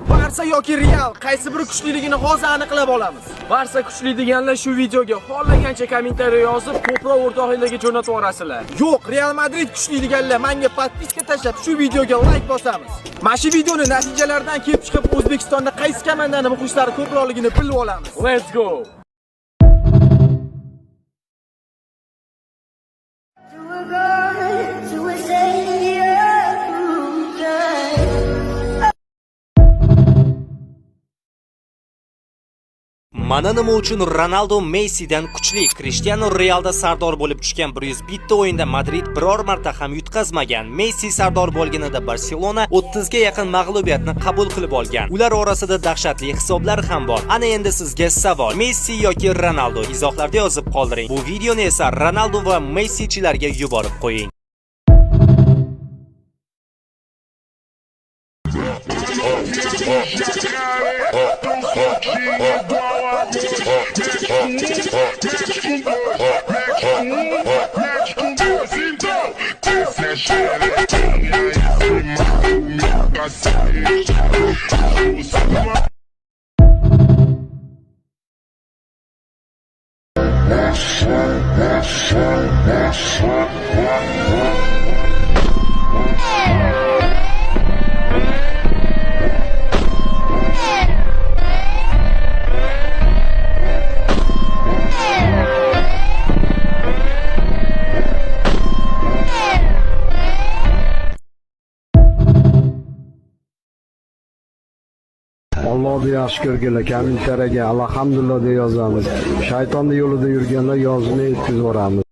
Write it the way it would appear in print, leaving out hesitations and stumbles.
Barsa yoki Real qaysi biri kuchliligini hozir aniqlab olamiz. Barsa kuchli deganlar shu videoga xohlagancha kommentariy yozib, ko'proq o'rtoqlarga jo'natib yuborasizlar. Yo'q, Real Madrid kuchli deganlar menga podpiska tashlab, shu videoga like bosamiz. Mana shu videoni natijalaridan kelib chiqib O'zbekistonda qaysi komandani muxlislari ko'proqligini bilib olamiz. Let's go. Mana nima uchun Ronaldo Messidan kuchli, Cristiano Realda sardor bo'lib tushgan 101 ta o'yinda Madrid biror marta ham yutqazmagan. Messi sardor bo'lganida Barselona 30 ga yaqin mag'lubiyatni qabul qilib olgan. Ular orasida dahshatli hisoblar ham bor. Ana endi sizga savol: Messi yoki Ronaldo? Izohlarda yozib qoldiring. Bu videoni esa Ronaldo va Messichilarga yuborib qo'ying. Allohga yaxshi ko'rganlar, kommentariyaga alhamdulillah deb yozamiz. Shaytonning yo'lida yurganlar yozini yetkazib boramiz.